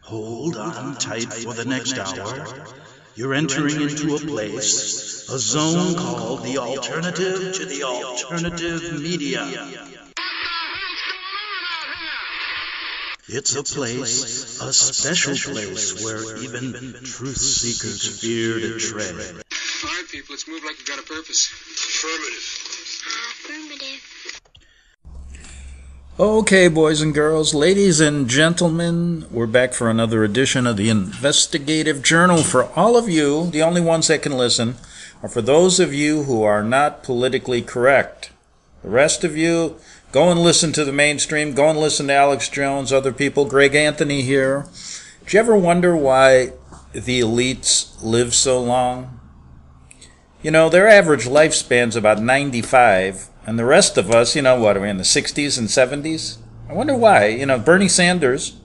Hold on tight for the next hour. You're entering into a place, a zone called the alternative to the alternative media. It's a place, a special place where even truth seekers fear to tread. Fine, people, let's move like we've got a purpose. Affirmative. Okay, boys and girls, ladies and gentlemen, we're back for another edition of the Investigative Journal. For all of you, the only ones that can listen are for those of you who are not politically correct. The rest of you, go and listen to the mainstream, go and listen to Alex Jones, other people, Greg Anthony here. Did you ever wonder why the elites live so long? You know, their average lifespan's about 95. And the rest of us, what are we in the 60s and 70s? I wonder why. Bernie Sanders,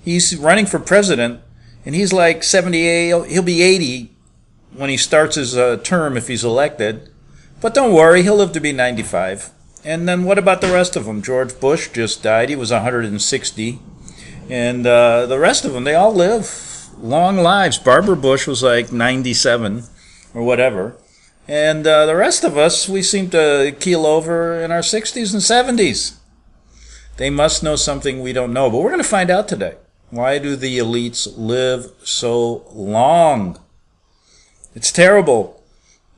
he's running for president, and he's like 78. He'll be 80 when he starts his term if he's elected. But don't worry, he'll live to be 95. And then what about the rest of them? George Bush just died. He was 160. And the rest of them, they all live long lives. Barbara Bush was like 97 or whatever. And the rest of us, we seem to keel over in our 60s and 70s. They must know something we don't know. But we're going to find out today. Why do the elites live so long? It's terrible.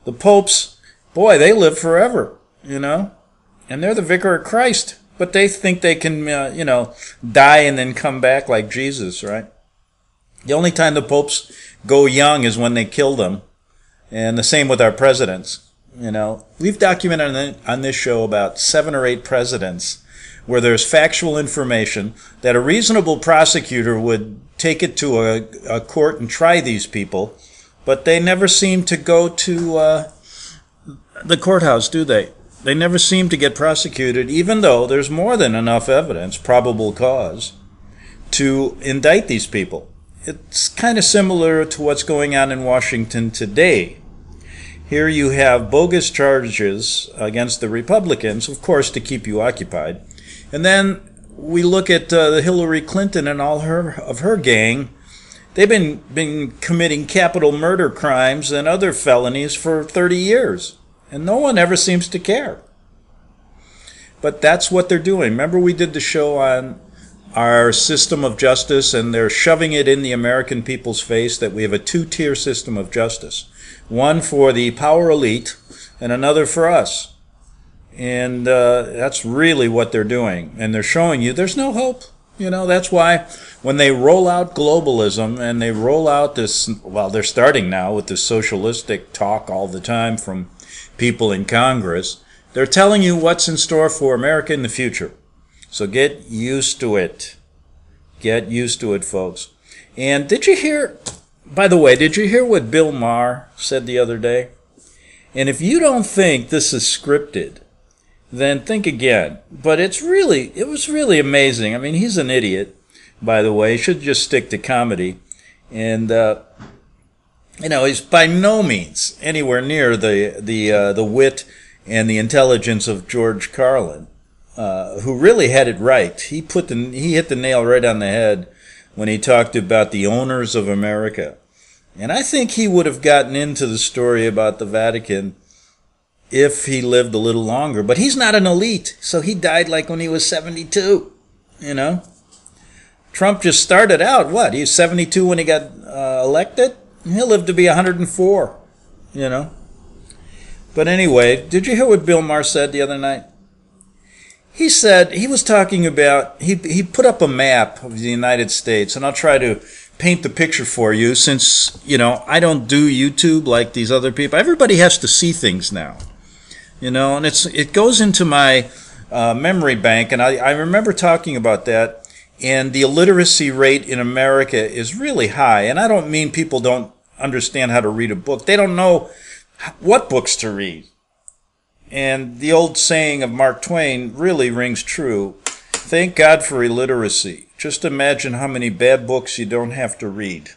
The popes, boy, they live forever, And they're the vicar of Christ. But they think they can, die and then come back like Jesus, right? The only time the popes go young is when they kill them. And the same with our presidents. We've documented on this show about 7 or 8 presidents where there's factual information that a reasonable prosecutor would take it to a court and try these people, but they never seem to go to the courthouse, do they? They never seem to get prosecuted, even though there's more than enough evidence, probable cause, to indict these people. It's kind of similar to what's going on in Washington today. Here you have bogus charges against the Republicans, of course, to keep you occupied. And then we look at Hillary Clinton and all of her gang. They've been committing capital murder crimes and other felonies for 30 years. And no one ever seems to care. But that's what they're doing. Remember we did the show on our system of justice, and they're shoving it in the American people's face that we have a 2-tier system of justice. One for the power elite and another for us. And that's really what they're doing. And they're showing you there's no hope. That's why when they roll out globalism and they roll out this, well, they're starting now with this socialistic talk all the time from people in Congress, they're telling you what's in store for America in the future. So get used to it. Get used to it, folks. And did you hear, by the way, did you hear what Bill Maher said the other day? And if you don't think this is scripted, then think again. But it was really amazing. I mean, he's an idiot, by the way. He should just stick to comedy. And, he's by no means anywhere near the wit and the intelligence of George Carlin. Who really had it right. He hit the nail right on the head when he talked about the owners of America. And I think he would have gotten into the story about the Vatican if he lived a little longer. But he's not an elite, so he died like when he was 72, Trump just started out, he was 72 when he got elected? He'll live to be 104, But anyway, did you hear what Bill Maher said the other night? He said, he was talking about, he put up a map of the United States, and I'll try to paint the picture for you since, I don't do YouTube like these other people. Everybody has to see things now, and it goes into my memory bank, and I remember talking about that, and the illiteracy rate in America is really high, and I don't mean people don't understand how to read a book. They don't know what books to read. And the old saying of Mark Twain really rings true. Thank God for illiteracy. Just imagine how many bad books you don't have to read.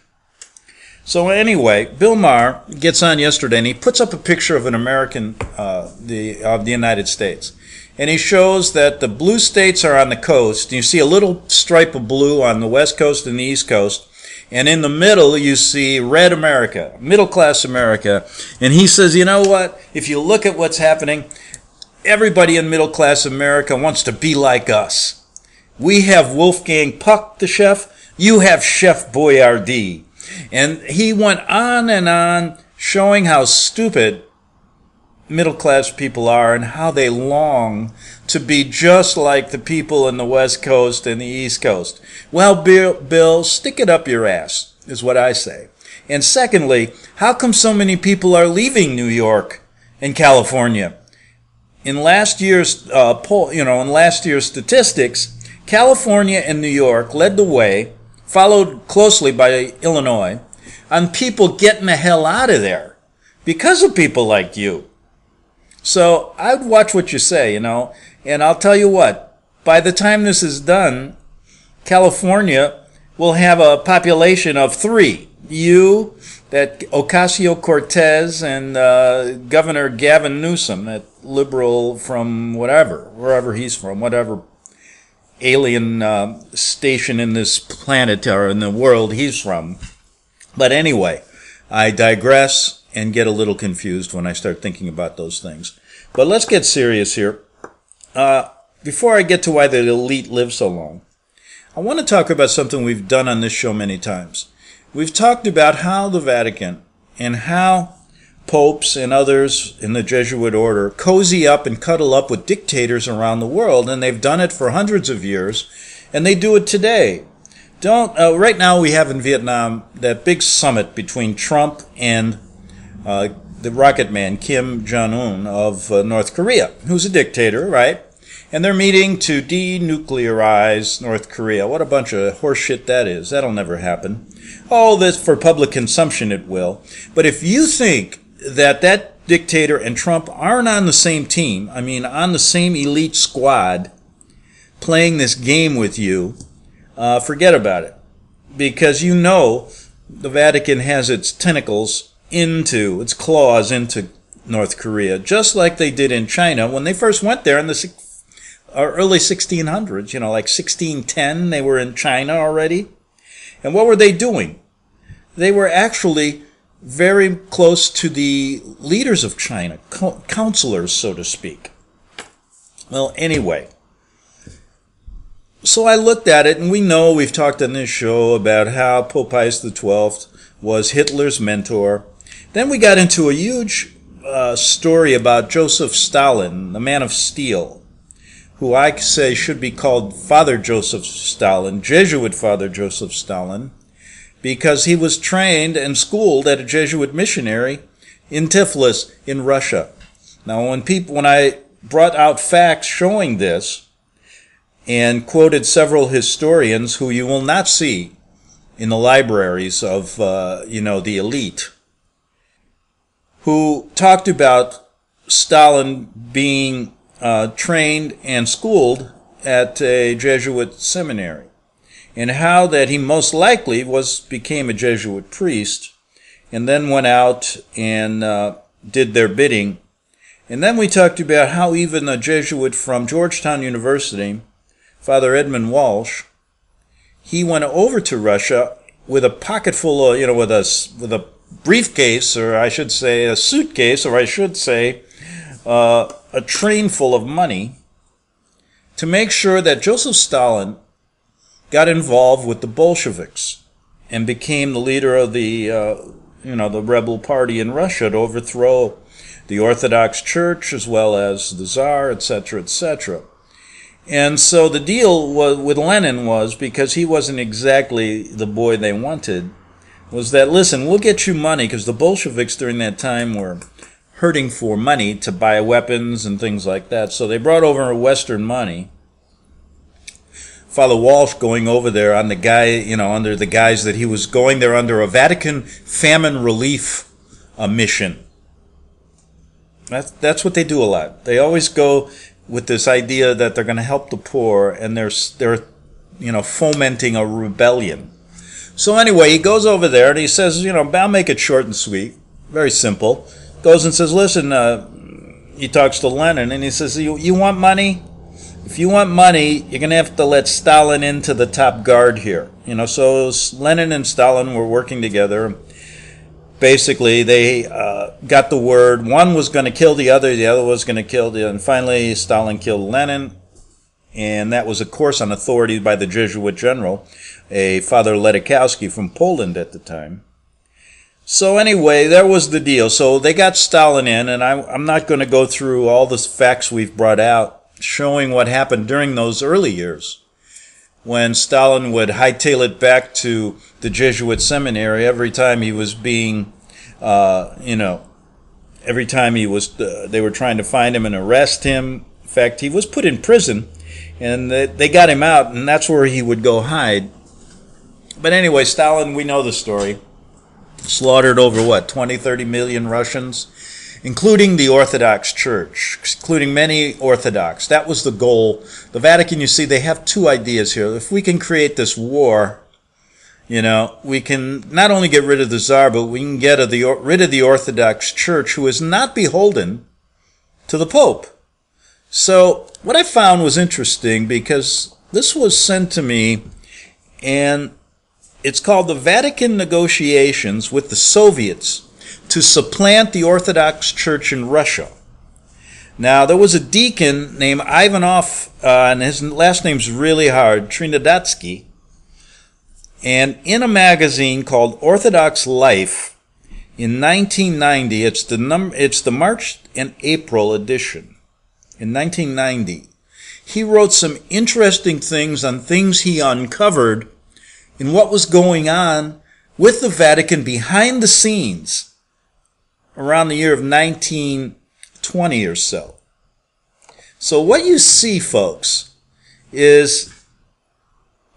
So anyway, Bill Maher gets on yesterday and he puts up a picture of an American, of the United States. And he shows that the blue states are on the coast. You see a little stripe of blue on the west coast and the east coast. And in the middle, you see red America, middle-class America. And he says, you know what? If you look at what's happening, everybody in middle-class America wants to be like us. We have Wolfgang Puck, the chef. You have Chef Boyardee. And he went on, showing how stupid middle-class people are and how they long to be just like the people in the West Coast and the East Coast. Well, Bill, stick it up your ass, is what I say. And secondly, how come so many people are leaving New York and California? In last year's poll, in last year's statistics, California and New York led the way, followed closely by Illinois, on people getting the hell out of there because of people like you. So I'd watch what you say, and I'll tell you what, by the time this is done, California will have a population of 3. You, that Ocasio-Cortez, and Governor Gavin Newsom, that liberal from wherever he's from, whatever alien station in this planet or in the world he's from. But anyway, I digress and get a little confused when I start thinking about those things. But let's get serious here. Before I get to why the elite live so long, I want to talk about something we've done on this show many times. We've talked about how the Vatican and how popes and others in the Jesuit order cozy up and cuddle up with dictators around the world, and they've done it for hundreds of years, and they do it today. Right now we have in Vietnam that big summit between Trump and the rocket man, Kim Jong-un of North Korea, who's a dictator, right? And they're meeting to denuclearize North Korea. What a bunch of horseshit that is. That'll never happen. Oh, this for public consumption it will. But if you think that that dictator and Trump aren't on the same team, on the same elite squad, playing this game with you, forget about it. Because the Vatican has its its claws into North Korea, just like they did in China when they first went there in the early 1600s, like 1610, they were in China already. And what were they doing? They were actually very close to the leaders of China, counselors, so to speak. Well, anyway, so I looked at it, and we've talked on this show about how Pope Pius XII was Hitler's mentor. Then we got into a huge story about Joseph Stalin, the man of steel, who I say should be called Father Joseph Stalin, Jesuit Father Joseph Stalin, because he was trained and schooled at a Jesuit missionary in Tiflis in Russia. Now, when I brought out facts showing this and quoted several historians who you will not see in the libraries of, the elite, who talked about Stalin being trained and schooled at a Jesuit seminary, and how that he most likely became a Jesuit priest, and then went out and did their bidding. And then we talked about how even a Jesuit from Georgetown University, Father Edmund Walsh, he went over to Russia with a pocket full of, with a briefcase, or I should say a suitcase, or I should say a train full of money, to make sure that Joseph Stalin got involved with the Bolsheviks and became the leader of the rebel party in Russia to overthrow the Orthodox Church as well as the Tsar, etc., etc. And so the deal with Lenin was, because he wasn't exactly the boy they wanted, was that, listen, we'll get you money, because the Bolsheviks during that time were hurting for money to buy weapons and things like that. So they brought over Western money. Father Walsh going over there on under the guise that he was going there under a Vatican famine relief mission. That's what they do a lot. They always go with this idea that they're going to help the poor, and they're fomenting a rebellion. So anyway, he goes over there and he says, I'll make it short and sweet, very simple. Goes and says, listen, he talks to Lenin, and he says, you want money? If you want money, you're going to have to let Stalin into the top guard here. So Lenin and Stalin were working together. Basically, they got the word. One was going to kill the other was going to kill the other. And finally, Stalin killed Lenin. And that was, of course, on authority by the Jesuit general, a Father Ledikowski from Poland at the time. So anyway, that was the deal. So they got Stalin in, and I'm not going to go through all the facts we've brought out showing what happened during those early years when Stalin would hightail it back to the Jesuit seminary every time he was being, every time he was, they were trying to find him and arrest him. In fact, he was put in prison, and they got him out, and that's where he would go hide. But anyway, Stalin, we know the story. Slaughtered over, 20, 30 million Russians, including the Orthodox Church, including many Orthodox. That was the goal. The Vatican, you see, they have two ideas here. If we can create this war, we can not only get rid of the Tsar, but we can get rid of the Orthodox Church, who is not beholden to the Pope. So what I found was interesting, because this was sent to me, and it's called the Vatican Negotiations with the Soviets to supplant the Orthodox Church in Russia. Now, there was a deacon named Ivanov, and his last name's really hard, Trinidatsky, and in a magazine called Orthodox Life in 1990, it's the March and April edition, in 1990, he wrote some interesting things on things he uncovered in what was going on with the Vatican behind the scenes around the year of 1920 or so. So what you see, folks, is,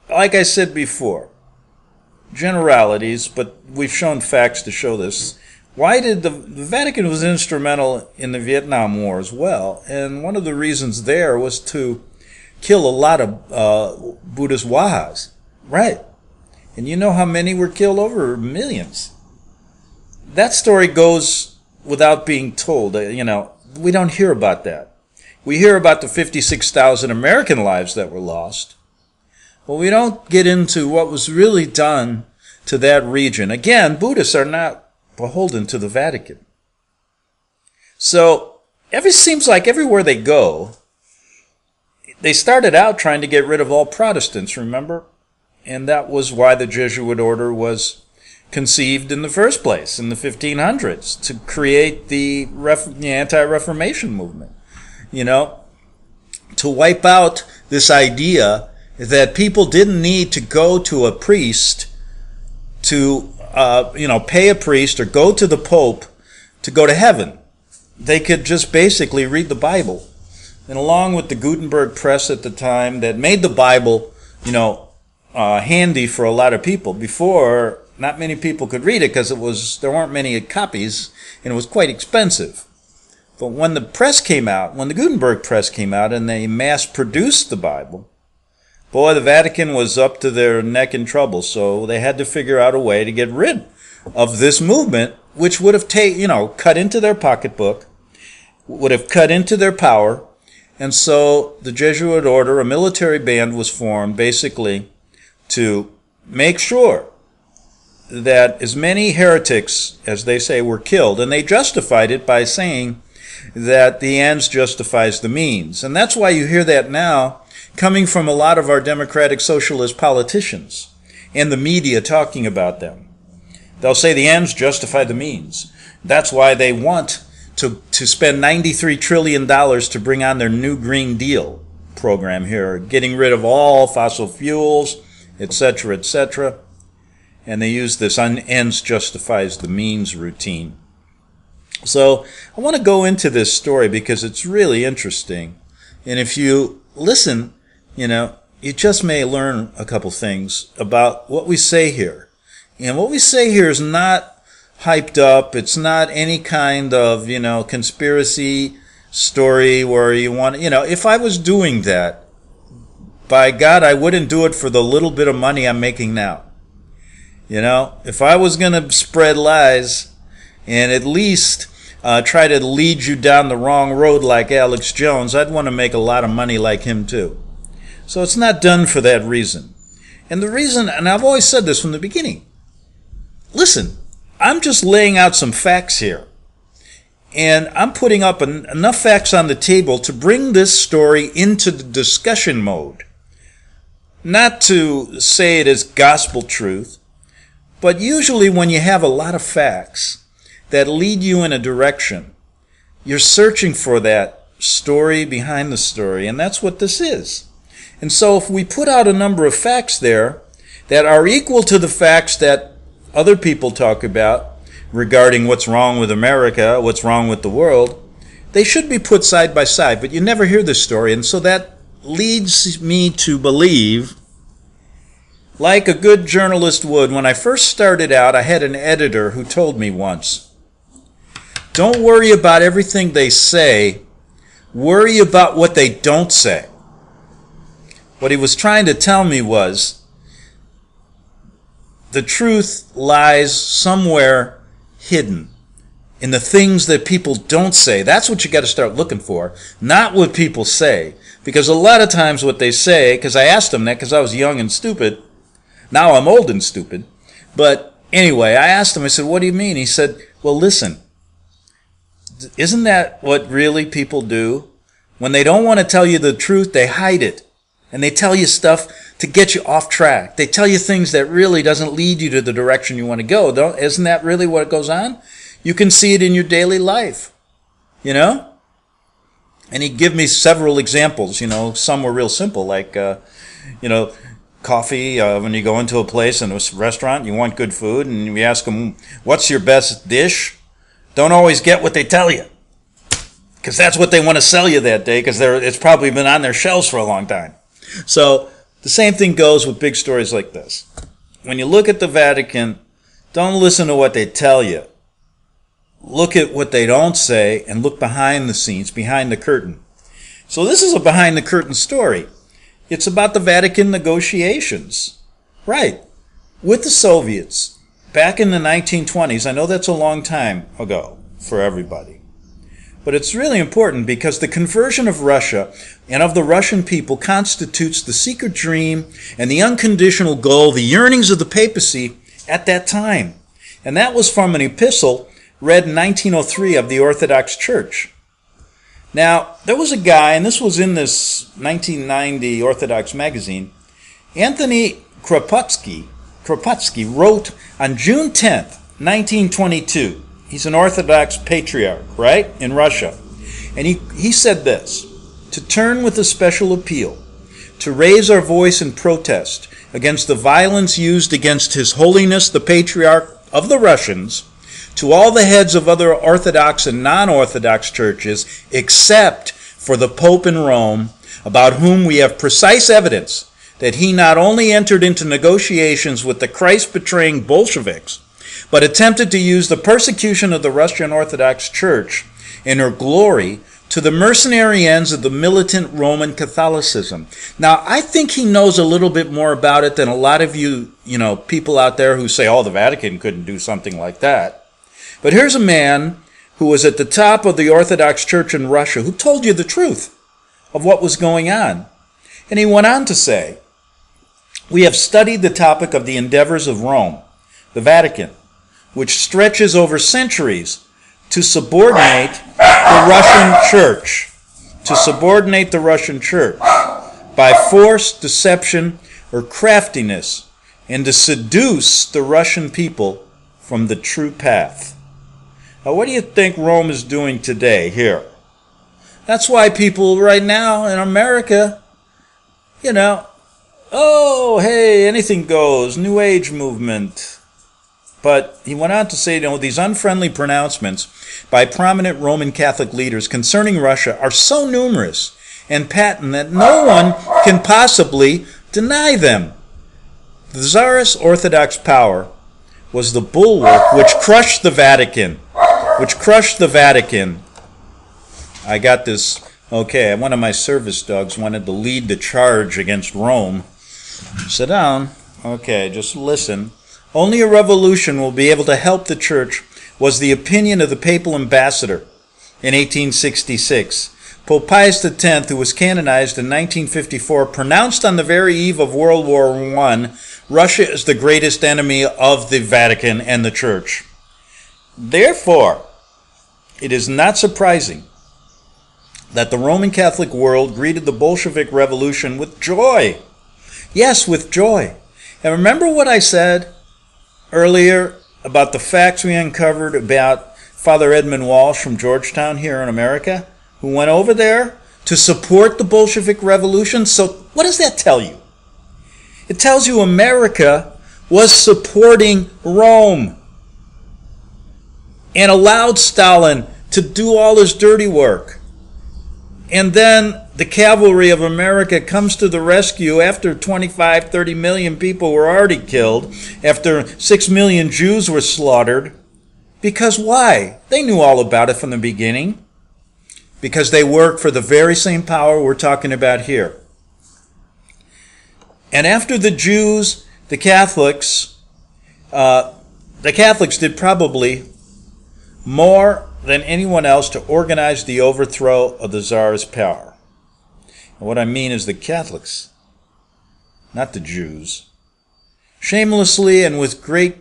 like I said before, generalities, but we've shown facts to show this. Why did the Vatican was instrumental in the Vietnam War as well, and one of the reasons there was to kill a lot of Buddhist Wahas. Right. And you know how many were killed? Over millions. That story goes without being told. We don't hear about that. We hear about the 56,000 American lives that were lost. But we don't get into what was really done to that region. Again, Buddhists are not beholden to the Vatican. So, it seems like everywhere they go, they started out trying to get rid of all Protestants, remember? And that was why the Jesuit order was conceived in the first place, in the 1500s, to create the anti-Reformation movement. To wipe out this idea that people didn't need to go to a priest to, pay a priest or go to the Pope to go to heaven. They could just basically read the Bible. And along with the Gutenberg press at the time that made the Bible, handy for a lot of people. Before, not many people could read it because there weren't many copies, and it was quite expensive. But when the press came out, when the Gutenberg press came out and they mass-produced the Bible, boy, the Vatican was up to their neck in trouble. So they had to figure out a way to get rid of this movement, which would have cut into their pocketbook, would have cut into their power. And so the Jesuit order, a military band, was formed basically to make sure that as many heretics, as they say, were killed. And they justified it by saying that the ends justifies the means. And that's why you hear that now coming from a lot of our democratic socialist politicians and the media talking about them. They'll say the ends justify the means. That's why they want to spend $93 trillion to bring on their new Green Deal program here, getting rid of all fossil fuels, etc., etc. And they use this ends justifies the means routine. So I want to go into this story because it's really interesting. And if you listen, you just may learn a couple things about what we say here. And what we say here is not hyped up. It's not any kind of, conspiracy story where you want, if I was doing that, by God, I wouldn't do it for the little bit of money I'm making now. If I was going to spread lies and at least try to lead you down the wrong road like Alex Jones, I'd want to make a lot of money like him too. So it's not done for that reason. And the reason, and I've always said this from the beginning, listen, I'm just laying out some facts here. And I'm putting up enough facts on the table to bring this story into the discussion mode. Not to say it is gospel truth, but usually when you have a lot of facts that lead you in a direction, you're searching for that story behind the story, and that's what this is. And so if we put out a number of facts there that are equal to the facts that other people talk about regarding what's wrong with America, what's wrong with the world, they should be put side by side, but you never hear this story, and so that leads me to believe, like a good journalist would, when I first started out, I had an editor who told me once, don't worry about everything they say, worry about what they don't say. What he was trying to tell me was, the truth lies somewhere hidden in the things that people don't say. That's what you got to start looking for, not what people say. Because a lot of times what they say, because I asked him that because I was young and stupid. Now I'm old and stupid. But anyway, I asked him, I said, what do you mean? He said, well, listen, isn't that what really people do? When they don't want to tell you the truth, they hide it. And they tell you stuff to get you off track. They tell you things that really doesn't lead you to the direction you want to go. Isn't that really what goes on? You can see it in your daily life, you know? And he'd give me several examples, you know. Some were real simple, like, coffee. When you go into a place, in a restaurant, you want good food, and we ask them, what's your best dish? Don't always get what they tell you, because that's what they want to sell you that day, because it's probably been on their shelves for a long time. So the same thing goes with big stories like this. When you look at the Vatican, don't listen to what they tell you. Look at what they don't say and look behind the scenes, behind the curtain. So this is a behind the curtain story. It's about the Vatican negotiations. Right. With the Soviets back in the 1920s. I know that's a long time ago for everybody. But it's really important because the conversion of Russia and of the Russian people constitutes the secret dream and the unconditional goal, the yearnings of the papacy at that time. And that was from an epistle read in 1903 of the Orthodox Church. Now, there was a guy, and this was in this 1990 Orthodox magazine, Anthony Kropotkin wrote on June 10th, 1922, he's an Orthodox patriarch, right, in Russia. And he said this, to turn with a special appeal, to raise our voice in protest against the violence used against His Holiness the Patriarch of the Russians, to all the heads of other Orthodox and non-Orthodox churches, except for the Pope in Rome, about whom we have precise evidence that he not only entered into negotiations with the Christ-betraying Bolsheviks, but attempted to use the persecution of the Russian Orthodox Church in her glory to the mercenary ends of the militant Roman Catholicism. Now, I think he knows a little bit more about it than a lot of you people out there who say, oh, the Vatican couldn't do something like that. But here's a man who was at the top of the Orthodox Church in Russia who told you the truth of what was going on. And he went on to say, we have studied the topic of the endeavors of Rome, the Vatican, which stretches over centuries to subordinate the Russian Church, by force, deception, or craftiness, and to seduce the Russian people from the true path. Now, what do you think Rome is doing today here? That's why people right now in America, oh, hey, anything goes, New Age movement. But he went on to say, these unfriendly pronouncements by prominent Roman Catholic leaders concerning Russia are so numerous and patent that no one can possibly deny them. The Tsarist Orthodox power was the bulwark which crushed the Vatican. I got this, okay, one of my service dogs wanted to lead the charge against Rome. Sit down. Okay, just listen. Only a revolution will be able to help the Church was the opinion of the papal ambassador in 1866. Pope Pius X, who was canonized in 1954, pronounced on the very eve of World War I, Russia is the greatest enemy of the Vatican and the Church. Therefore, it is not surprising that the Roman Catholic world greeted the Bolshevik Revolution with joy. Yes, with joy. And remember what I said earlier about the facts we uncovered about Father Edmund Walsh from Georgetown here in America, who went over there to support the Bolshevik Revolution? So what does that tell you? It tells you America was supporting Rome and allowed Stalin to do all his dirty work. And then the cavalry of America comes to the rescue after 25, 30 million people were already killed, after 6 million Jews were slaughtered. Because why? They knew all about it from the beginning. Because they work for the very same power we're talking about here. And after the Jews, the Catholics did probably more than anyone else to organize the overthrow of the Tsar's power. And what I mean is the Catholics, not the Jews. Shamelessly and with great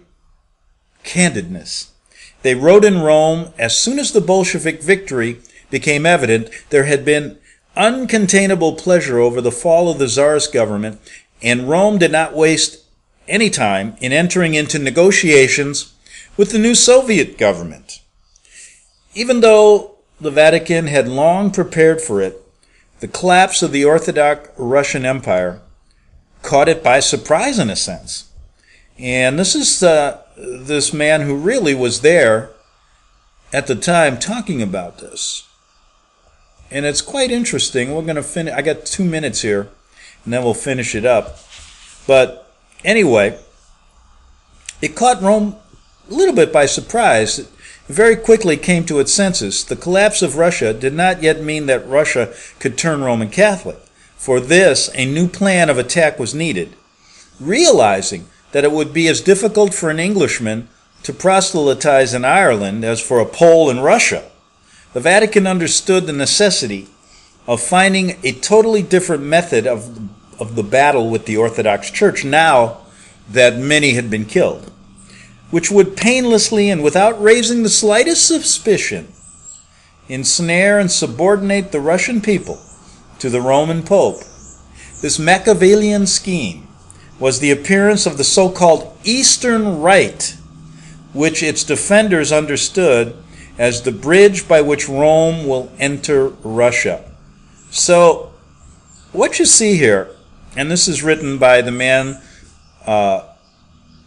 candidness, they wrote in Rome, as soon as the Bolshevik victory became evident, there had been uncontainable pleasure over the fall of the Tsar's government, and Rome did not waste any time in entering into negotiations with the new Soviet government. Even though the Vatican had long prepared for it, the collapse of the Orthodox Russian Empire caught it by surprise in a sense. And this is this man who really was there at the time talking about this. And it's quite interesting. We're going to finish. I got 2 minutes here, and then we'll finish it up. But anyway, it caught Rome a little bit by surprise. It very quickly came to its senses. The collapse of Russia did not yet mean that Russia could turn Roman Catholic. For this, a new plan of attack was needed. Realizing that it would be as difficult for an Englishman to proselytize in Ireland as for a Pole in Russia, the Vatican understood the necessity of finding a totally different method of the battle with the Orthodox Church now that many had been killed, which would painlessly and without raising the slightest suspicion ensnare and subordinate the Russian people to the Roman Pope. This Machiavellian scheme was the appearance of the so-called Eastern Rite, which its defenders understood as the bridge by which Rome will enter Russia. So, what you see here, and this is written by the man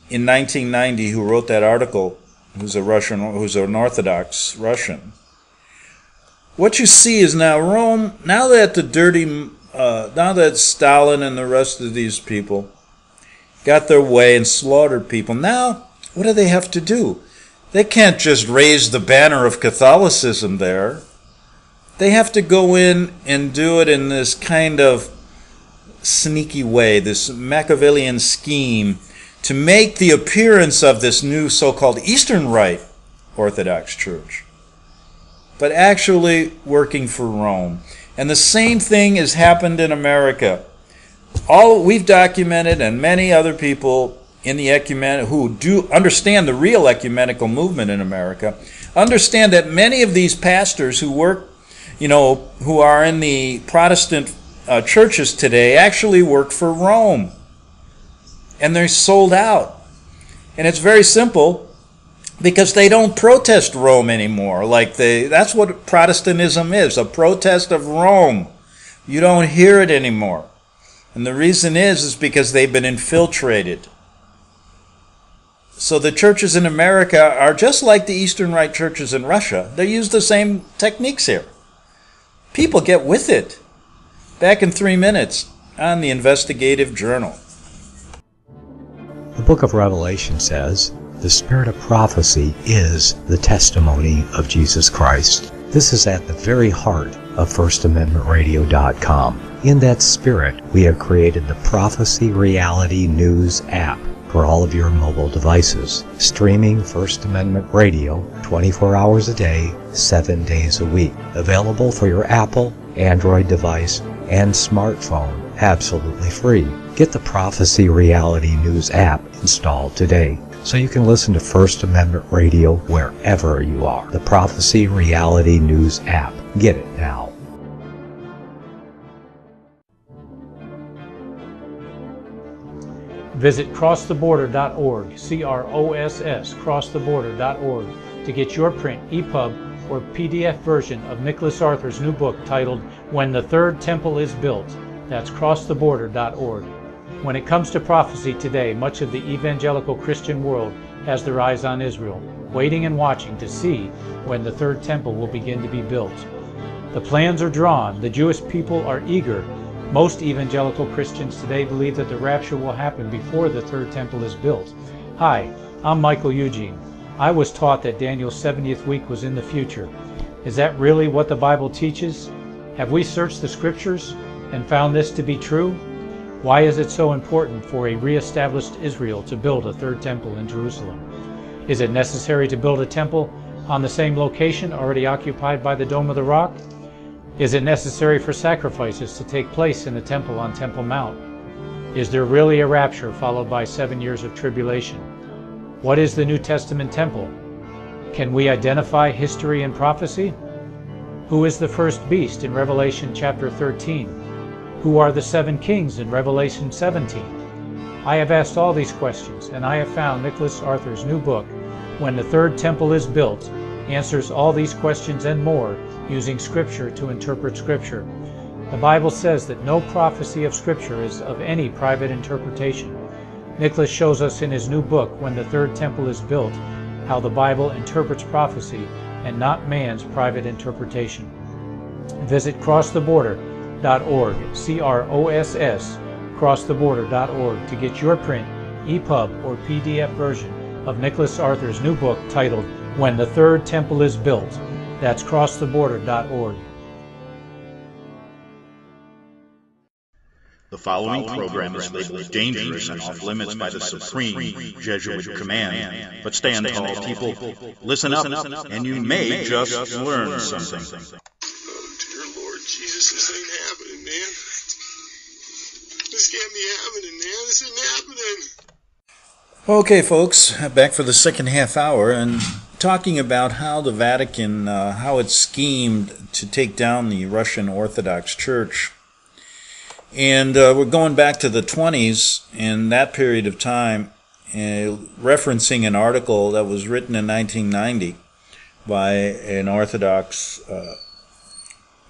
in 1990 who wrote that article, who's an Orthodox Russian. What you see is now Rome, now that now that Stalin and the rest of these people got their way and slaughtered people, now what do they have to do? They can't just raise the banner of Catholicism there. They have to go in and do it in this kind of sneaky way, this Machiavellian scheme, to make the appearance of this new so-called Eastern Rite Orthodox Church, but actually working for Rome. And the same thing has happened in America. All we've documented, and many other people in the who do understand the real ecumenical movement in America, understand that many of these pastors who work, who are in the Protestant churches today actually work for Rome. And they're sold out. And it's very simple, because they don't protest Rome anymore. That's what Protestantism is, a protest of Rome. You don't hear it anymore. And the reason is because they've been infiltrated. So the churches in America are just like the Eastern Rite churches in Russia. They use the same techniques here. People get with it. Back in 3 minutes on the Investigative Journal. The book of Revelation says, the spirit of prophecy is the testimony of Jesus Christ. This is at the very heart of FirstAmendmentRadio.com. In that spirit, we have created the Prophecy Reality News app, for all of your mobile devices. Streaming First Amendment Radio 24 hours a day, 7 days a week. Available for your Apple, Android device, and smartphone, absolutely free. Get the Prophecy Reality News app installed today so you can listen to First Amendment Radio wherever you are. The Prophecy Reality News app. Get it now. Visit crosstheborder.org, crosstheborder.org, to get your print, EPUB, or PDF version of Nicholas Arthur's new book titled When the Third Temple is Built. That's crosstheborder.org. When it comes to prophecy today, much of the evangelical Christian world has their eyes on Israel, waiting and watching to see when the third temple will begin to be built. The plans are drawn, the Jewish people are eager. Most evangelical Christians today believe that the rapture will happen before the third temple is built. Hi, I'm Michael Eugene. I was taught that Daniel's 70th week was in the future. Is that really what the Bible teaches? Have we searched the scriptures and found this to be true? Why is it so important for a re-established Israel to build a third temple in Jerusalem? Is it necessary to build a temple on the same location already occupied by the Dome of the Rock? Is it necessary for sacrifices to take place in the temple on Temple Mount? Is there really a rapture followed by 7 years of tribulation? What is the New Testament temple? Can we identify history and prophecy? Who is the first beast in Revelation chapter 13? Who are the 7 kings in Revelation 17? I have asked all these questions, and I have found Nicholas Arthur's new book, When the Third Temple is Built, answers all these questions and more using Scripture to interpret Scripture. The Bible says that no prophecy of Scripture is of any private interpretation. Nicholas shows us in his new book, When the Third Temple is Built, how the Bible interprets prophecy and not man's private interpretation. Visit crosstheborder.org, crosstheborder.org, to get your print, EPUB, or PDF version of Nicholas Arthur's new book titled When the Third Temple is Built. That's crosstheborder.org. The following program is labeled dangerous and off limits by the supreme Jesuit command. But stand tall, people. Listen up, and you may just learn something. Oh, dear Lord Jesus, this ain't happening, man. This can't be happening, man. This isn't happening. Okay, folks, back for the second half hour and talking about how the Vatican, how it schemed to take down the Russian Orthodox Church. And we're going back to the 20s in that period of time, referencing an article that was written in 1990 by an Orthodox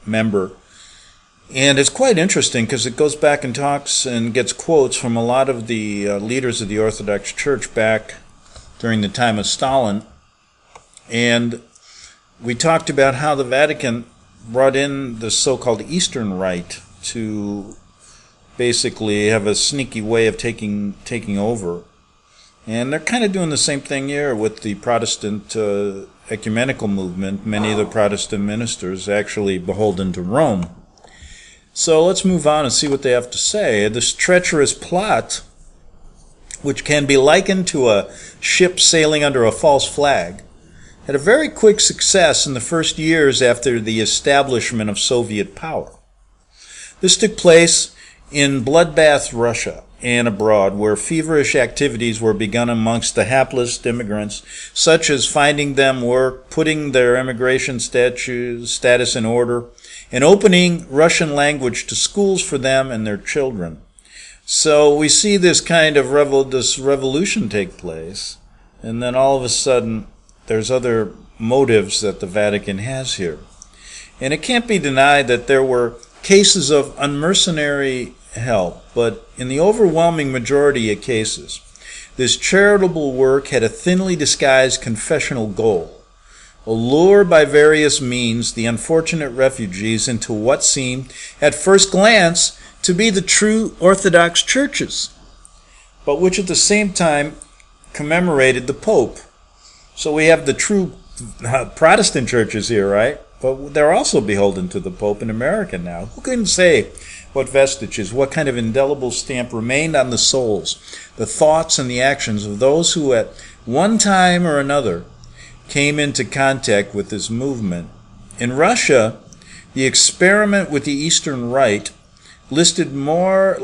member. And it's quite interesting because it goes back and talks and gets quotes from a lot of the leaders of the Orthodox Church back during the time of Stalin. And we talked about how the Vatican brought in the so-called Eastern Rite to basically have a sneaky way of taking over. And they're kind of doing the same thing here with the Protestant ecumenical movement. Many of the Protestant ministers actually beholden to Rome. So let's move on and see what they have to say. This treacherous plot, which can be likened to a ship sailing under a false flag, had a very quick success in the first years after the establishment of Soviet power. This took place in bloodbath Russia and abroad, where feverish activities were begun amongst the hapless immigrants, such as finding them work, putting their immigration status in order, and opening Russian language to schools for them and their children. So we see this kind of revolution take place, and then all of a sudden there's other motives that the Vatican has here. And it can't be denied that there were cases of unmercenary help, but in the overwhelming majority of cases, this charitable work had a thinly disguised confessional goal: allure by various means the unfortunate refugees into what seemed, at first glance, to be the true Orthodox churches, but which at the same time commemorated the Pope. So we have the true Protestant churches here, right? but they're also beholden to the Pope in America now. Who can say what vestiges, what kind of indelible stamp remained on the souls, the thoughts and the actions of those who at one time or another came into contact with this movement? In Russia, the experiment with the Eastern Rite lasted more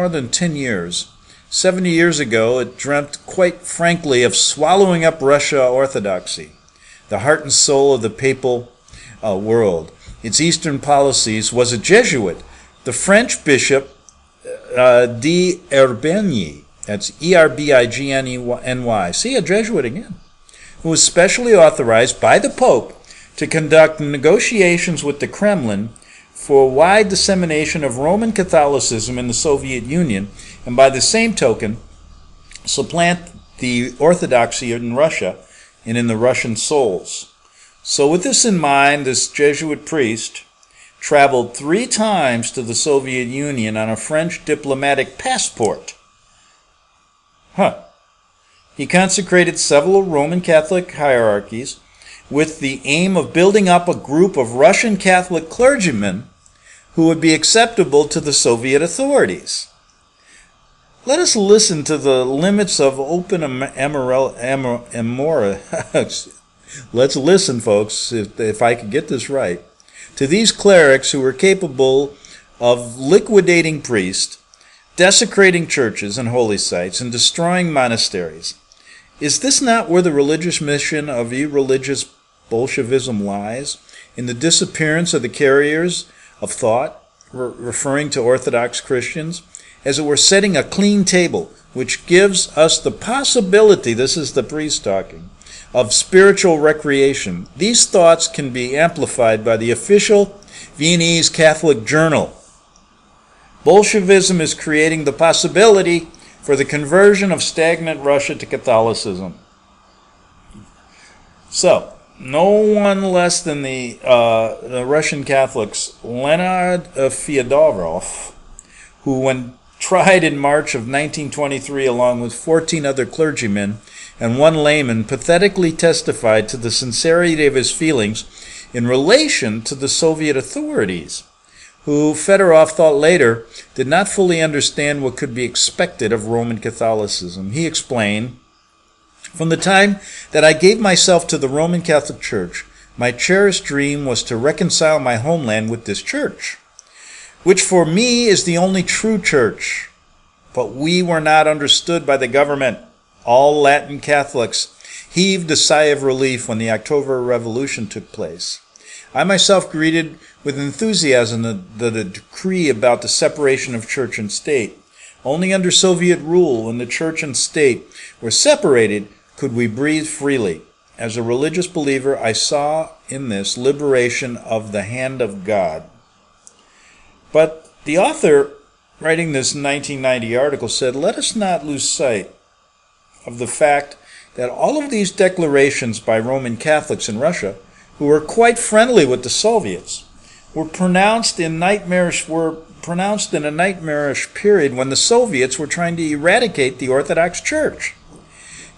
than 10 years. 70 years ago, it dreamt quite frankly of swallowing up Russia orthodoxy, the heart and soul of the papal world. Its Eastern policies was a Jesuit, the French bishop d'Herbigny, that's E-R-B-I-G-N-Y, see, a Jesuit again, who was specially authorized by the Pope to conduct negotiations with the Kremlin for wide dissemination of Roman Catholicism in the Soviet Union, and by the same token, supplant the orthodoxy in Russia and in the Russian souls. So with this in mind, this Jesuit priest traveled 3 times to the Soviet Union on a French diplomatic passport. He consecrated several Roman Catholic hierarchies with the aim of building up a group of Russian Catholic clergymen who would be acceptable to the Soviet authorities. Let us listen to the limits of open Let's listen, folks, if I could get this right, to these clerics who were capable of liquidating priests, desecrating churches and holy sites, and destroying monasteries. Is this not where the religious mission of irreligious Bolshevism lies? In the disappearance of the carriers of thought, referring to Orthodox Christians, as it were setting a clean table, which gives us the possibility, this is the priest talking, of spiritual recreation. These thoughts can be amplified by the official Viennese Catholic Journal. Bolshevism is creating the possibility for the conversion of stagnant Russia to Catholicism. So, no one less than the Russian Catholics, Leonid Fyodorov, who when tried in March of 1923 along with 14 other clergymen and 1 layman, pathetically testified to the sincerity of his feelings in relation to the Soviet authorities, who Fedorov thought later did not fully understand what could be expected of Roman Catholicism. He explained, "From the time that I gave myself to the Roman Catholic Church, my cherished dream was to reconcile my homeland with this church, which for me is the only true church. But we were not understood by the government. All Latin Catholics heaved a sigh of relief when the October Revolution took place. I myself greeted with enthusiasm the decree about the separation of church and state. Only under Soviet rule, when the church and state were separated, could we breathe freely. As a religious believer, I saw in this liberation of the hand of God." But the author, writing this 1990 article, said, let us not lose sight of the fact that all of these declarations by Roman Catholics in Russia, who were quite friendly with the Soviets, were pronounced in a nightmarish period when the Soviets were trying to eradicate the Orthodox Church.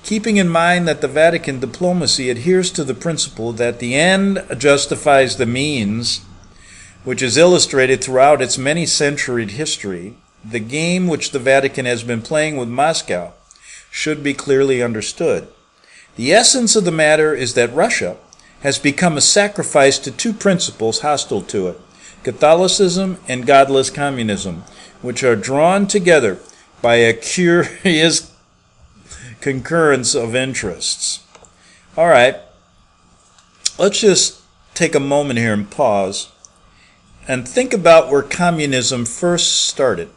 Keeping in mind that the Vatican diplomacy adheres to the principle that the end justifies the means, which is illustrated throughout its many-centuried history, the game which the Vatican has been playing with Moscow should be clearly understood. The essence of the matter is that Russia has become a sacrifice to 2 principles hostile to it, Catholicism and godless communism, which are drawn together by a curious concurrence of interests. All right, let's just take a moment here and pause and think about where communism first started.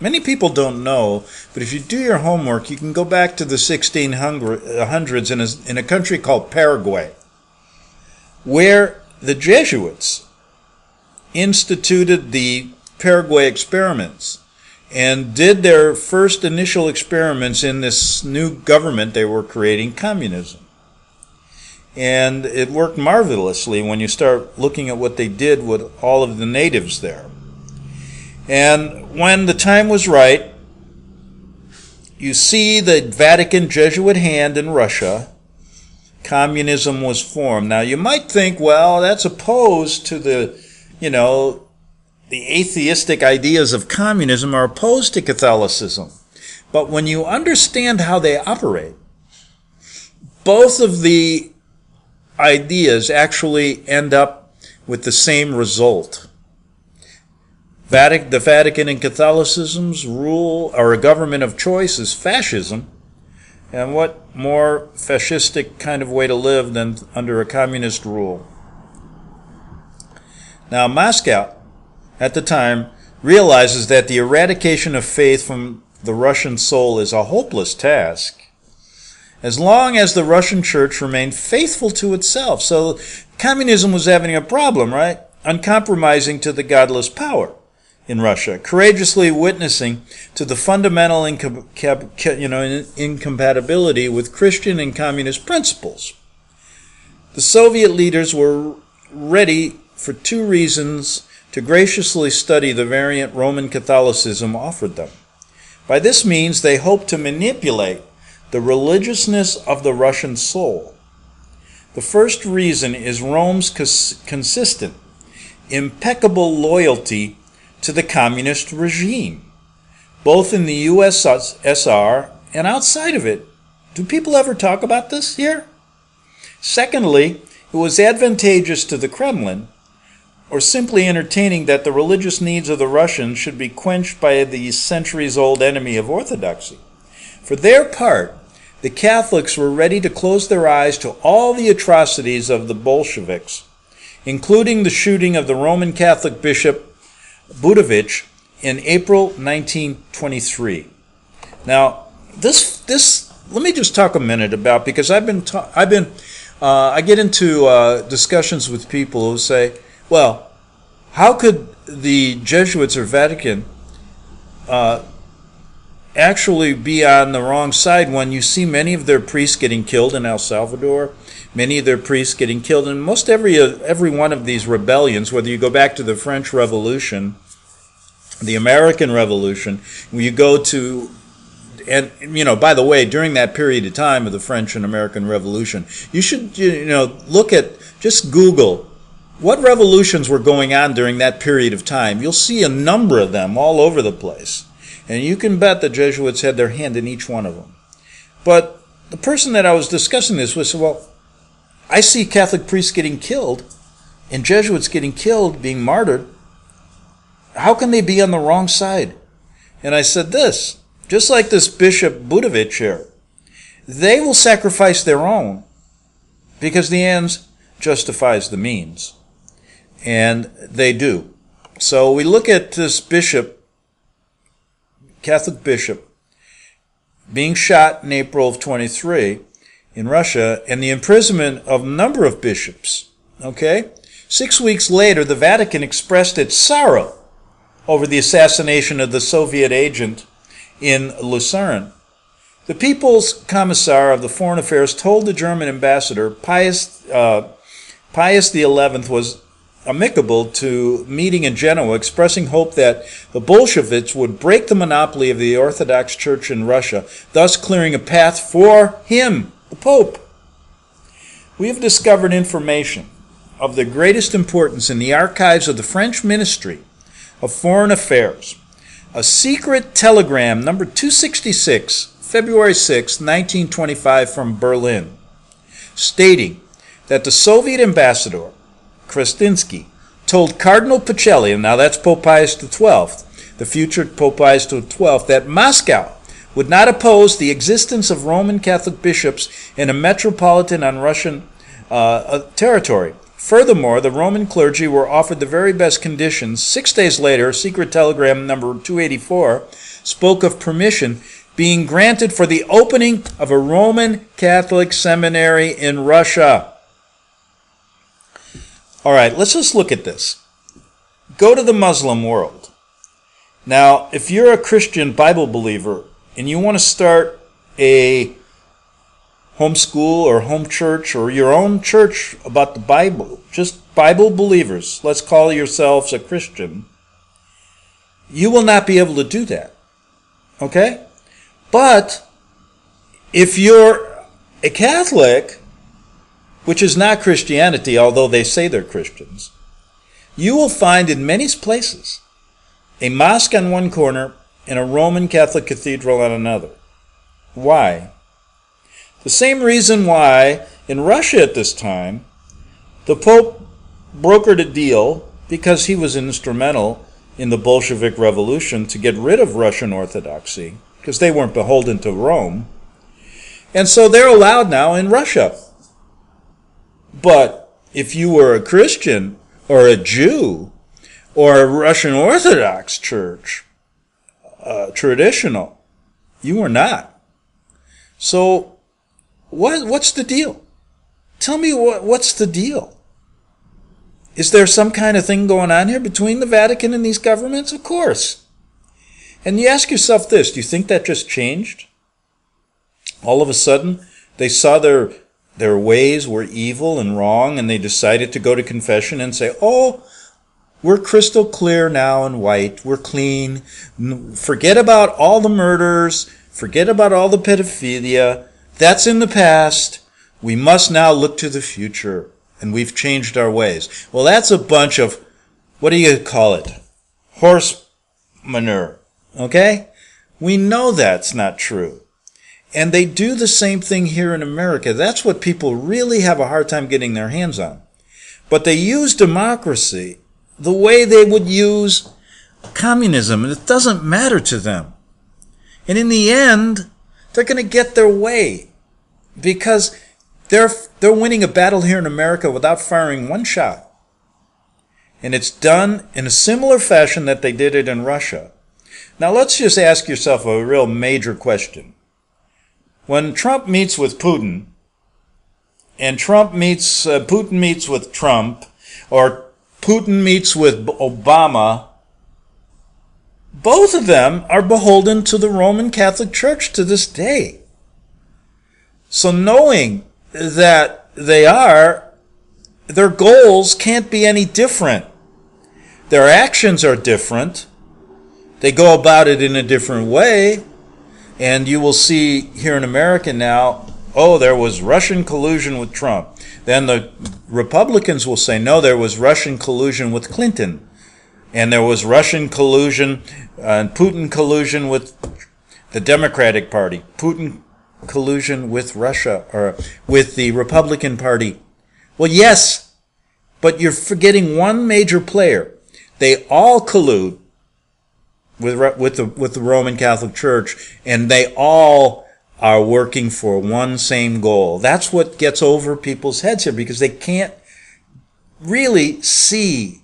Many people don't know, but if you do your homework, you can go back to the 1600s in a country called Paraguay, where the Jesuits instituted the Paraguay experiments and did their first initial experiments in this new government they were creating, communism. And it worked marvelously when you start looking at what they did with all of the natives there. And when the time was right, you see the Vatican Jesuit hand in Russia communism was formed. Now, you might think, well, that's opposed to the atheistic ideas of communism are opposed to Catholicism. But when you understand how they operate, both of the ideas actually end up with the same result. The Vatican and Catholicism's rule, or a government of choice, is fascism. And what more fascistic kind of way to live than under a communist rule? Now, Moscow, at the time, realizes that the eradication of faith from the Russian soul is a hopeless task, as long as the Russian church remained faithful to itself. So communism was having a problem, right? Uncompromising to the godless power in Russia, courageously witnessing to the fundamental incompatibility with Christian and communist principles. The Soviet leaders were ready for two reasons to graciously study the variant Roman Catholicism offered them. By this means, they hoped to manipulate the religiousness of the Russian soul. The first reason is Rome's consistent, impeccable loyalty to the communist regime, both in the USSR and outside of it. Do people ever talk about this here? Secondly, it was advantageous to the Kremlin, or simply entertaining that the religious needs of the Russians should be quenched by the centuries-old enemy of orthodoxy. For their part, the Catholics were ready to close their eyes to all the atrocities of the Bolsheviks, including the shooting of the Roman Catholic Bishop Budovich in April 1923. Now, this let me just talk a minute about, because I get into discussions with people who say, well, how could the Jesuits or Vatican actually be on the wrong side when you see many of their priests getting killed in El Salvador, many of their priests getting killed in most every one of these rebellions, whether you go back to the French Revolution, the American Revolution, when you go to, and by the way, during that period of time of the French and American Revolution, you should look at, just Google what revolutions were going on during that period of time. You'll see a number of them all over the place. And you can bet the Jesuits had their hand in each one of them. But the person that I was discussing this with said, well, I see Catholic priests getting killed and Jesuits getting killed, being martyred. How can they be on the wrong side? And I said this, just like this Bishop Budovich here, they will sacrifice their own because the ends justifies the means. And they do. So we look at this bishop, Catholic bishop, being shot in April of 23 in Russia, and the imprisonment of a number of bishops. Okay? 6 weeks later, the Vatican expressed its sorrow over the assassination of the Soviet agent in Lucerne. The People's Commissar of the Foreign Affairs told the German ambassador, Pius XI was amicable to meeting in Genoa, expressing hope that the Bolsheviks would break the monopoly of the Orthodox Church in Russia, thus clearing a path for him, the Pope. We have discovered information of the greatest importance in the archives of the French Ministry of Foreign Affairs. A secret telegram, number 266, February 6, 1925, from Berlin, stating that the Soviet ambassador, Krestinsky, told Cardinal Pacelli, and now that's Pope Pius XII, the future Pope Pius XII, that Moscow would not oppose the existence of Roman Catholic bishops in a metropolitan on Russian territory. Furthermore, the Roman clergy were offered the very best conditions. 6 days later, secret telegram number 284 spoke of permission being granted for the opening of a Roman Catholic seminary in Russia. All right, let's just look at this. Go to the Muslim world. Now, if you're a Christian Bible believer and you want to start a homeschool or home church or your own church about the Bible, just Bible believers, let's call yourselves a Christian, you will not be able to do that. Okay? But if you're a Catholic which is not Christianity, although they say they're Christians, you will find in many places a mosque on one corner and a Roman Catholic cathedral on another. Why? The same reason why in Russia at this time, the Pope brokered a deal because he was instrumental in the Bolshevik Revolution to get rid of Russian Orthodoxy, because they weren't beholden to Rome. And so they're allowed now in Russia. But if you were a Christian or a Jew or a Russian Orthodox church, traditional, you were not. So what's the deal? Tell me what's the deal? Is there some kind of thing going on here between the Vatican and these governments? Of course. And you ask yourself this, do you think that just changed? All of a sudden, they saw their ways were evil and wrong, and they decided to go to confession and say, oh, we're crystal clear now and white, we're clean, forget about all the murders, forget about all the pedophilia, that's in the past, we must now look to the future, and we've changed our ways. Well, that's a bunch of, what do you call it? Horse manure, okay? We know that's not true. And they do the same thing here in America. That's what people really have a hard time getting their hands on. But they use democracy the way they would use communism, and it doesn't matter to them. And in the end, they're going to get their way because they're winning a battle here in America without firing one shot. And it's done in a similar fashion that they did it in Russia. Now let's just ask yourself a real major question. When Trump meets with Putin, and Putin meets with Trump, or Putin meets with Obama, both of them are beholden to the Roman Catholic Church to this day. So knowing that their goals can't be any different. Their actions are different. They go about it in a different way. And you will see here in America now, oh, there was Russian collusion with Trump. Then the Republicans will say, no, there was Russian collusion with Clinton. And there was Russian collusion and Putin collusion with the Democratic Party. Putin collusion with Russia, or with the Republican Party. Well, yes, but you're forgetting one major player. They all collude with the Roman Catholic Church, and they all are working for one same goal. That's what gets over people's heads here, because they can't really see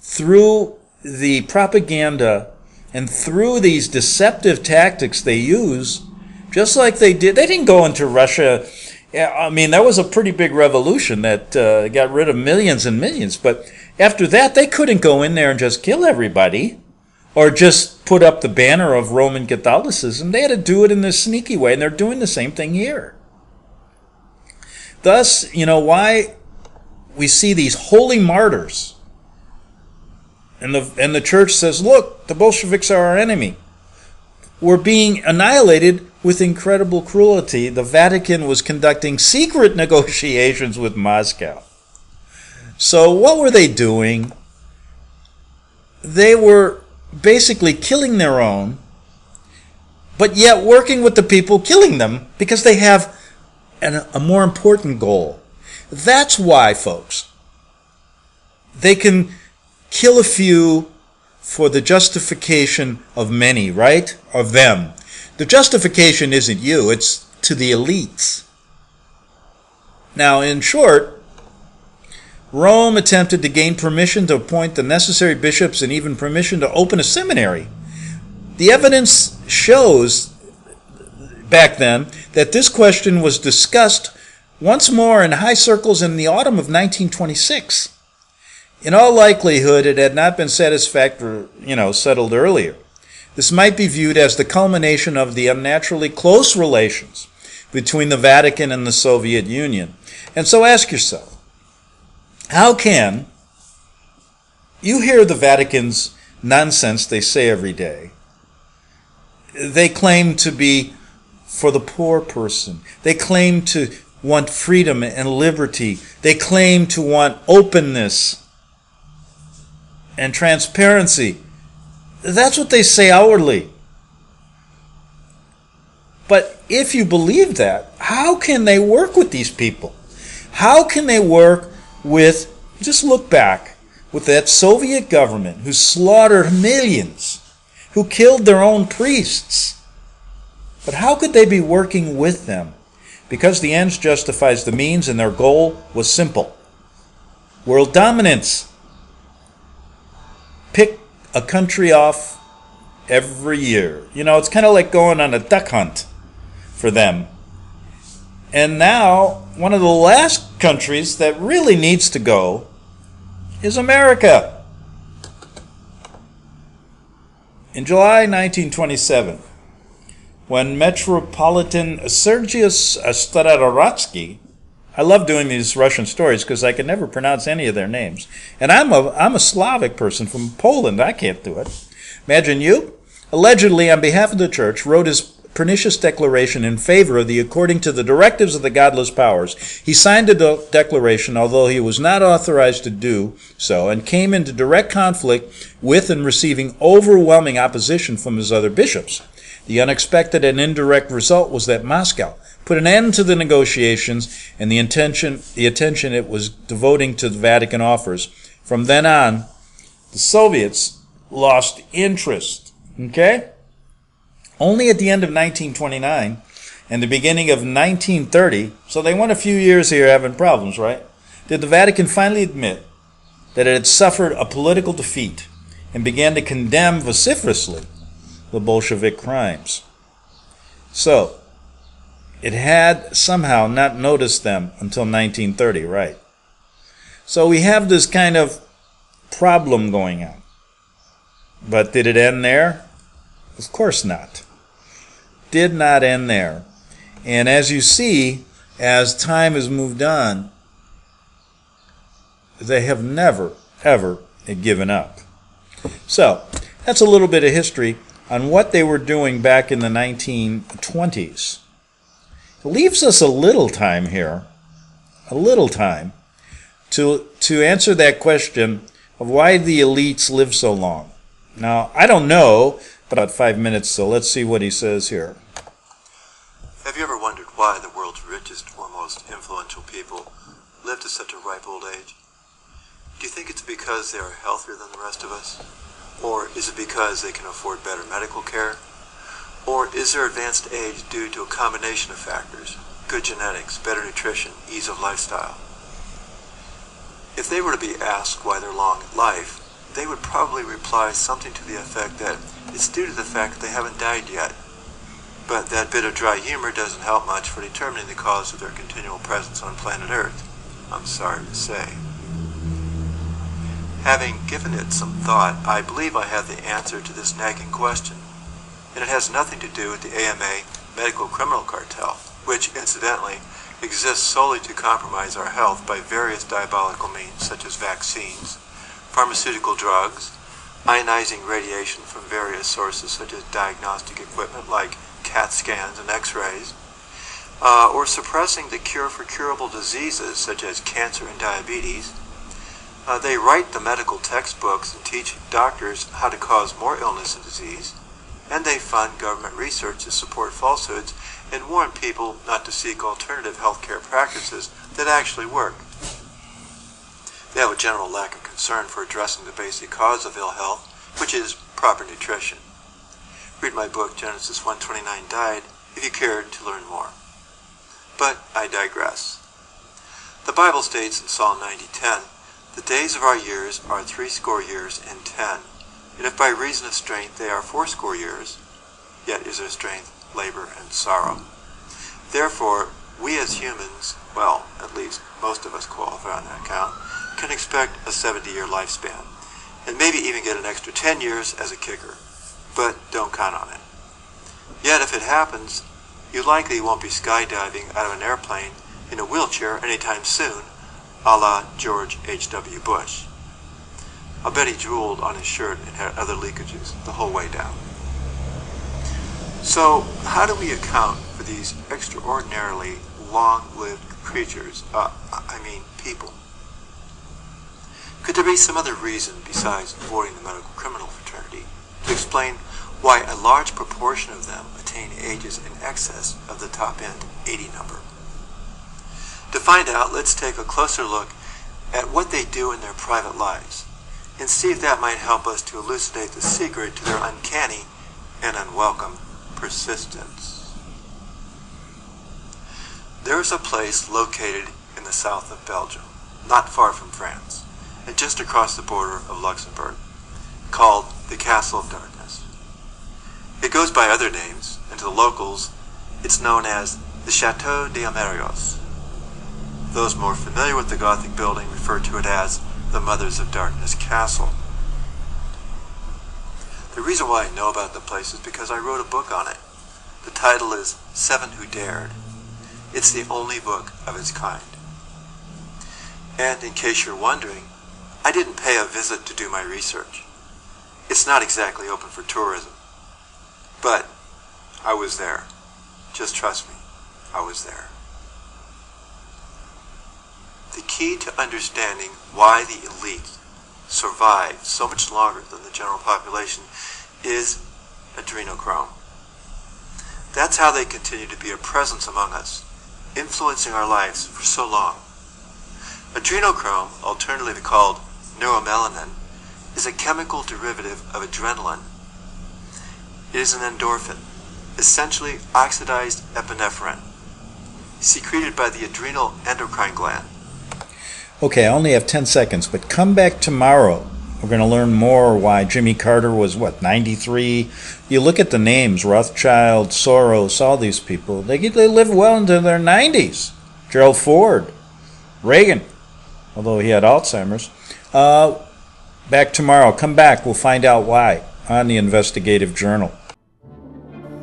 through the propaganda and through these deceptive tactics they use, just like they did. They didn't go into Russia. I mean, that was a pretty big revolution that got rid of millions and millions, but after that, they couldn't go in there and just kill everybody, or just put up the banner of Roman Catholicism. They had to do it in this sneaky way, and they're doing the same thing here. Thus, why we see these holy martyrs, and the church says, look, the Bolsheviks are our enemy. We're being annihilated with incredible cruelty. The Vatican was conducting secret negotiations with Moscow. So what were they doing? They were basically killing their own, but yet working with the people killing them because they have a more important goal. That's why, folks, they can kill a few for the justification of many, right? Of them. The justification isn't you, it's to the elites. Now, in short, Rome attempted to gain permission to appoint the necessary bishops and even permission to open a seminary. The evidence shows back then that this question was discussed once more in high circles in the autumn of 1926. In all likelihood, it had not been satisfactorily, settled earlier. This might be viewed as the culmination of the unnaturally close relations between the Vatican and the Soviet Union. And so ask yourself, how can you hear the Vatican's nonsense they say every day? They claim to be for the poor person. They claim to want freedom and liberty. They claim to want openness and transparency. That's what they say outwardly. But if you believe that, how can they work with these people? How can they work with, just look back, with that Soviet government who slaughtered millions, who killed their own priests? But how could they be working with them? Because the ends justifies the means, and their goal was simple. World dominance. Pick a country off every year. You know, it's kind of like going on a duck hunt for them. And now, one of the last countries that really needs to go is America. In July 1927, when Metropolitan Sergius Staroratsky, I love doing these Russian stories because I can never pronounce any of their names. And I'm a Slavic person from Poland. I can't do it. Imagine you, allegedly on behalf of the church, wrote his pernicious declaration in favor of the according to the directives of the godless powers. He signed the declaration, although he was not authorized to do so, and came into direct conflict with and receiving overwhelming opposition from his other bishops. The unexpected and indirect result was that Moscow put an end to the negotiations and the attention it was devoting to the Vatican offers. From then on, the Soviets lost interest. Okay? Only at the end of 1929 and the beginning of 1930, so they went a few years here having problems, right? Did the Vatican finally admit that it had suffered a political defeat and began to condemn vociferously the Bolshevik crimes. So, it had somehow not noticed them until 1930, right? So we have this kind of problem going on. But did it end there? Of course not. Did not end there. And as you see, as time has moved on, they have never, ever given up. So, that's a little bit of history on what they were doing back in the 1920s. It leaves us a little time here, to answer that question of why the elites live so long. Now, I don't know, but about 5 minutes, so let's see what he says here. Have you ever wondered why the world's richest or most influential people live to such a ripe old age? Do you think it's because they are healthier than the rest of us? Or is it because they can afford better medical care? Or is their advanced age due to a combination of factors, good genetics, better nutrition, ease of lifestyle? If they were to be asked why they're long in life, they would probably reply something to the effect that it's due to the fact that they haven't died yet. But that bit of dry humor doesn't help much for determining the cause of their continual presence on planet Earth, I'm sorry to say. Having given it some thought, I believe I have the answer to this nagging question. And it has nothing to do with the AMA medical criminal cartel, which, incidentally, exists solely to compromise our health by various diabolical means, such as vaccines, pharmaceutical drugs, ionizing radiation from various sources, such as diagnostic equipment like CAT scans and x-rays, or suppressing the cure for curable diseases, such as cancer and diabetes. They write the medical textbooks and teach doctors how to cause more illness and disease, and they fund government research to support falsehoods and warn people not to seek alternative healthcare practices that actually work. They have a general lack of concern for addressing the basic cause of ill health, which is proper nutrition. Read my book, Genesis 1:29 Died, if you cared to learn more. But I digress. The Bible states in Psalm 90:10, "The days of our years are 80 years and 10, and if by reason of strength they are 80 years, yet is their strength labor and sorrow." Therefore, we as humans, well, at least most of us qualify on that count, can expect a 70-year lifespan, and maybe even get an extra 10 years as a kicker. But don't count on it. Yet if it happens, you likely won't be skydiving out of an airplane in a wheelchair anytime soon, a la George H.W. Bush. I'll bet he drooled on his shirt and had other leakages the whole way down. So, how do we account for these extraordinarily long-lived creatures, people? Could there be some other reason besides avoiding the medical criminal fraternity to explain why a large proportion of them attain ages in excess of the top-end 80 number? To find out, let's take a closer look at what they do in their private lives and see if that might help us to elucidate the secret to their uncanny and unwelcome persistence. There is a place located in the south of Belgium, not far from France, and just across the border of Luxembourg, called the Castle of Darkness. It goes by other names, and to the locals, it's known as the Chateau des Amérios. Those more familiar with the Gothic building refer to it as the Mothers of Darkness Castle. The reason why I know about the place is because I wrote a book on it. The title is Seven Who Dared. It's the only book of its kind. And in case you're wondering, I didn't pay a visit to do my research. It's not exactly open for tourism. But I was there. Just trust me, I was there. The key to understanding why the elite survive so much longer than the general population is adrenochrome. That's how they continue to be a presence among us, influencing our lives for so long. Adrenochrome, alternatively called neuromelanin, is a chemical derivative of adrenaline. It is an endorphin, essentially oxidized epinephrine, secreted by the adrenal endocrine gland. Okay, I only have 10 seconds, but come back tomorrow. We're going to learn more why Jimmy Carter was, 93? You look at the names, Rothschild, Soros, all these people. They live well into their 90s. Gerald Ford, Reagan, although he had Alzheimer's. Back tomorrow. Come back. We'll find out why on the Investigative Journal.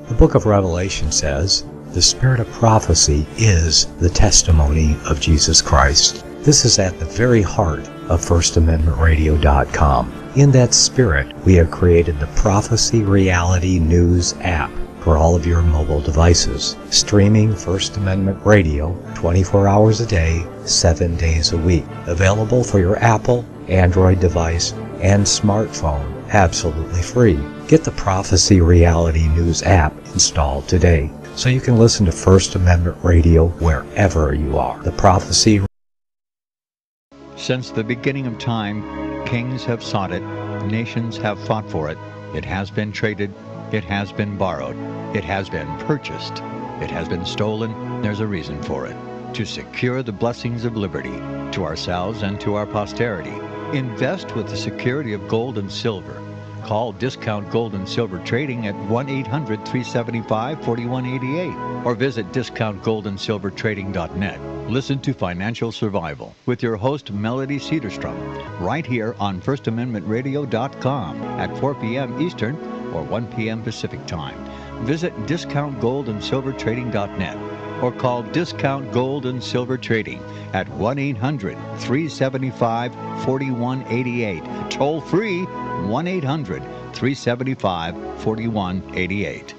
The book of Revelation says, the spirit of prophecy is the testimony of Jesus Christ. This is at the very heart of FirstAmendmentRadio.com. In that spirit, we have created the Prophecy Reality News app for all of your mobile devices, streaming First Amendment Radio 24 hours a day, 7 days a week. Available for your Apple, Android device, and smartphone, absolutely free. Get the Prophecy Reality News app installed today so you can listen to First Amendment Radio wherever you are. The Prophecy. Since the beginning of time, kings have sought it, nations have fought for it. It has been traded, it has been borrowed, it has been purchased, it has been stolen. There's a reason for it. To secure the blessings of liberty to ourselves and to our posterity. Invest with the security of gold and silver. Call Discount Gold and Silver Trading at 1-800-375-4188 or visit discountgoldandsilvertrading.net. Listen to Financial Survival with your host Melody Cedarstrom right here on FirstAmendmentRadio.com at 4 p.m. Eastern or 1 p.m. Pacific Time. Visit discountgoldandsilvertrading.net or call Discount Gold and Silver Trading at 1-800-375-4188. Toll free 1-800-375-4188.